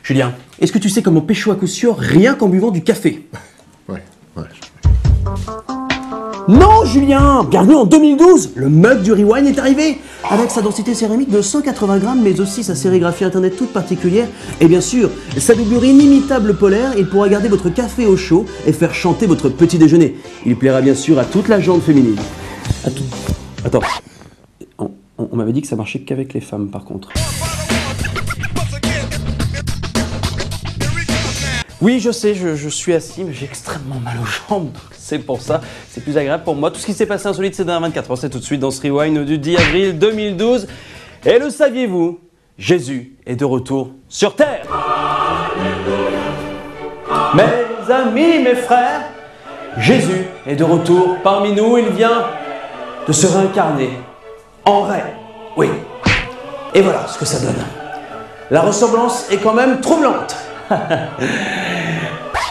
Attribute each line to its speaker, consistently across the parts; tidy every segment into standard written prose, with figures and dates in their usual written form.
Speaker 1: Julien, est-ce que tu sais comment pécho à coup sûr rien qu'en buvant du café?
Speaker 2: Ouais.
Speaker 1: Non, Julien! Bienvenue en 2012! Le mug du Rewind est arrivé! Avec sa densité céramique de 180 grammes, mais aussi sa sérigraphie internet toute particulière. Et bien sûr, sa doublure inimitable polaire, il pourra garder votre café au chaud et faire chanter votre petit déjeuner. Il plaira bien sûr à toute la gente féminine. Attends. On m'avait dit que ça marchait qu'avec les femmes, par contre. Oui, je sais, je suis assis, mais j'ai extrêmement mal aux jambes. C'est pour ça, c'est plus agréable pour moi. Tout ce qui s'est passé insolite ces dernières 24 heures, c'est tout de suite dans ce Rewind du 10 avril 2012. Et le saviez-vous, Jésus est de retour sur Terre. Mes amis, mes frères, Jésus est de retour parmi nous. Il vient de se réincarner en vrai. Oui. Et voilà ce que ça donne. La ressemblance est quand même troublante.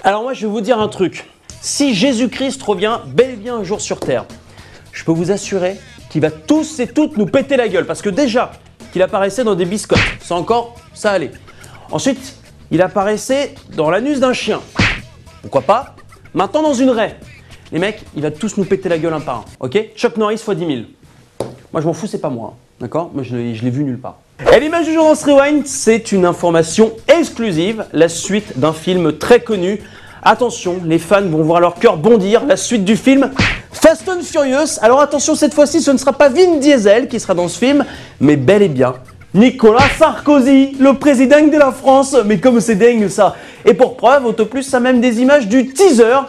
Speaker 1: Alors moi, je vais vous dire un truc. Si Jésus-Christ revient bel et bien un jour sur Terre, je peux vous assurer qu'il va tous et toutes nous péter la gueule. Parce que déjà, qu'il apparaissait dans des biscottes, ça allait. Ensuite, il apparaissait dans l'anus d'un chien. Pourquoi pas? Maintenant dans une raie. Les mecs, il va tous nous péter la gueule un par un. Ok? Chuck Norris x 10 000. Moi, je m'en fous, c'est pas moi. D'accord? Moi, je l'ai vu nulle part. Et l'image du jour dans ce Rewind, c'est une information exclusive, la suite d'un film très connu. Attention, les fans vont voir leur cœur bondir, la suite du film Fast and Furious. Alors attention, cette fois-ci, ce ne sera pas Vin Diesel qui sera dans ce film, mais bel et bien Nicolas Sarkozy, le président de la France. Mais comme c'est dingue ça. Et pour preuve, Autoplus a même des images du teaser.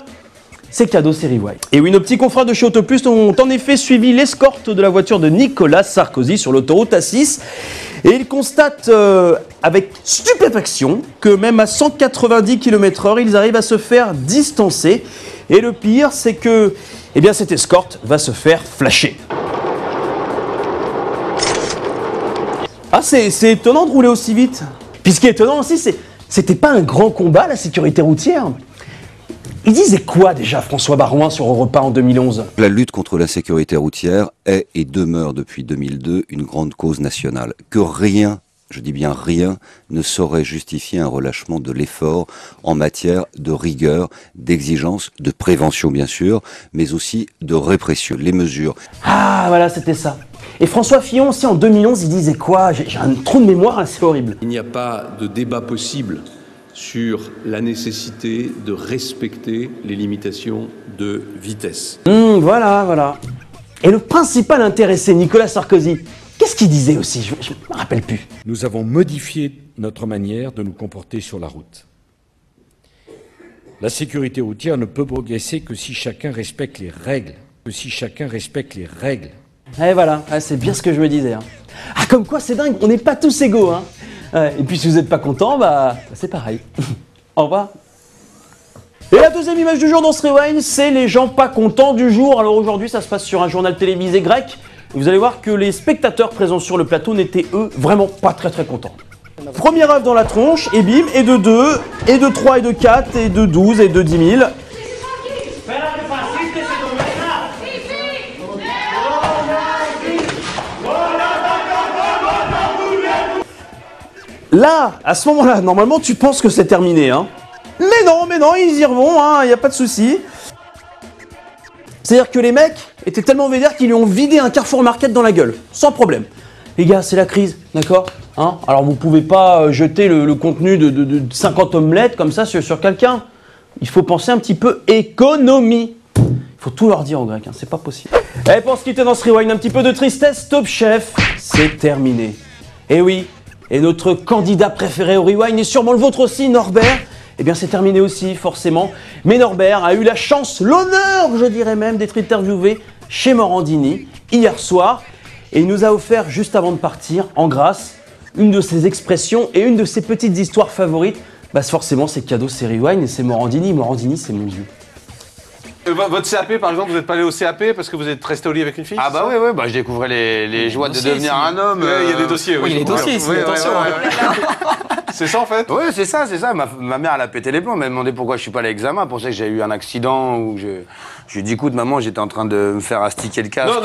Speaker 1: C'est cadeau, c'est Rewind. Et oui, nos petits confrères de chez Autoplus ont en effet suivi l'escorte de la voiture de Nicolas Sarkozy sur l'autoroute A6. Et ils constatent avec stupéfaction que même à 190 km/h, ils arrivent à se faire distancer. Et le pire, c'est que cette escorte va se faire flasher. Ah, c'est étonnant de rouler aussi vite. Puis ce qui est étonnant aussi, c'était pas un grand combat, la sécurité routière. Il disait quoi déjà François Baroin sur Europe 1 en 2011?
Speaker 3: La lutte contre la sécurité routière est et demeure depuis 2002 une grande cause nationale. Que rien, je dis bien rien, ne saurait justifier un relâchement de l'effort en matière de rigueur, d'exigence, de prévention bien sûr, mais aussi de répression. Les mesures.
Speaker 1: Ah voilà, c'était ça. Et François Fillon aussi en 2011, il disait quoi? J'ai un trou de mémoire, c'est horrible.
Speaker 4: Il n'y a pas de débat possible sur la nécessité de respecter les limitations de vitesse.
Speaker 1: Voilà. Et le principal intéressé, Nicolas Sarkozy, qu'est-ce qu'il disait aussi? Je ne me rappelle plus.
Speaker 5: Nous avons modifié notre manière de nous comporter sur la route. La sécurité routière ne peut progresser que si chacun respecte les règles.
Speaker 1: Et voilà, c'est bien ce que je me disais. Ah, comme quoi, c'est dingue, on n'est pas tous égaux. Et puis si vous n'êtes pas content, c'est pareil. Au revoir. Et la deuxième image du jour dans ce Rewind, c'est les gens pas contents du jour. Alors aujourd'hui, ça se passe sur un journal télévisé grec. Vous allez voir que les spectateurs présents sur le plateau n'étaient, eux, vraiment pas très contents. Première œuf dans la tronche, et bim, et de 2, et de 3, et de 4, et de 12, et de 10 000. Là, à ce moment-là, normalement, tu penses que c'est terminé, Mais non, ils y revont, il n'y a pas de souci. C'est-à-dire que les mecs étaient tellement vénères qu'ils lui ont vidé un Carrefour Market dans la gueule, sans problème. Les gars, c'est la crise, d'accord? Alors vous pouvez pas jeter le contenu de 50 omelettes comme ça sur quelqu'un. Il faut penser un petit peu économie. Il faut tout leur dire en grec, c'est pas possible. Et pour se quitter dans ce Rewind, un petit peu de tristesse, Top Chef, c'est terminé. Et oui. Et notre candidat préféré au Rewind, et sûrement le vôtre aussi, Norbert, c'est terminé aussi, forcément. Mais Norbert a eu la chance, l'honneur, je dirais même, d'être interviewé chez Morandini hier soir. Et il nous a offert, juste avant de partir, en grâce, une de ses expressions et une de ses petites histoires favorites. Forcément, c'est cadeau, c'est Rewind et c'est Morandini. Morandini, c'est mon dieu.
Speaker 6: Votre CAP, par exemple, vous n'êtes pas allé au CAP parce que vous êtes resté au lit avec une fille?
Speaker 7: Ah bah oui, je découvrais les joies de devenir un homme.
Speaker 6: Il y a des dossiers,
Speaker 1: oui. Il y a des dossiers ici, attention.
Speaker 6: C'est ça en fait?
Speaker 7: Oui, c'est ça. Ma mère, elle a pété les plombs, elle m'a demandé pourquoi je suis pas à l'examen, elle pensait que j'ai eu un accident ou je lui ai dit, écoute, maman, j'étais en train de me faire astiquer le casque.
Speaker 6: Non.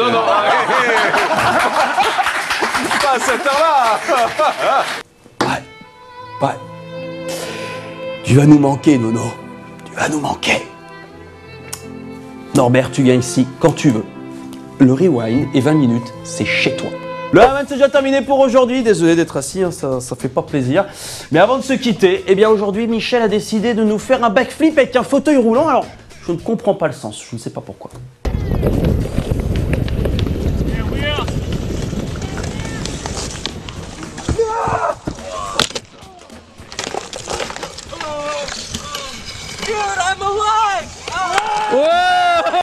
Speaker 6: Pas à cette heure-là.
Speaker 1: Ouais. Tu vas nous manquer, Nono. Tu vas nous manquer. Norbert, tu viens ici quand tu veux. Le rewind et 20 minutes, c'est chez toi. Le Haman, c'est déjà terminé pour aujourd'hui. Désolé d'être assis, hein, ça fait pas plaisir. Mais avant de se quitter, eh bien aujourd'hui, Michel a décidé de nous faire un backflip avec un fauteuil roulant. Alors, je ne comprends pas le sens, je ne sais pas pourquoi.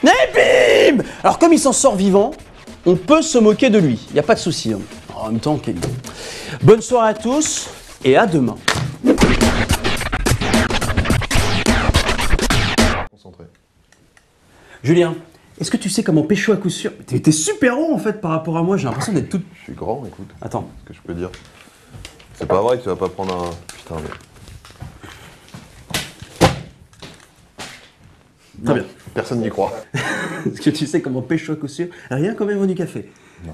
Speaker 1: Et bim! Alors comme il s'en sort vivant, on peut se moquer de lui, il n'y a pas de souci. Hein. En même temps, Kevin. Bonne soirée à tous et à demain.
Speaker 2: Concentré.
Speaker 1: Julien, est-ce que tu sais comment pécho à coup sûr? T'es super haut en fait par rapport à moi, j'ai l'impression d'être tout...
Speaker 2: Je suis grand, écoute.
Speaker 1: Attends.
Speaker 2: Ce que je peux dire. C'est pas vrai que tu vas pas prendre un... Putain, mais...
Speaker 1: Très bien.
Speaker 2: Personne n'y croit.
Speaker 1: Est-ce que tu sais comment pécho à coup sûr? Rien quand même du café.
Speaker 2: Non.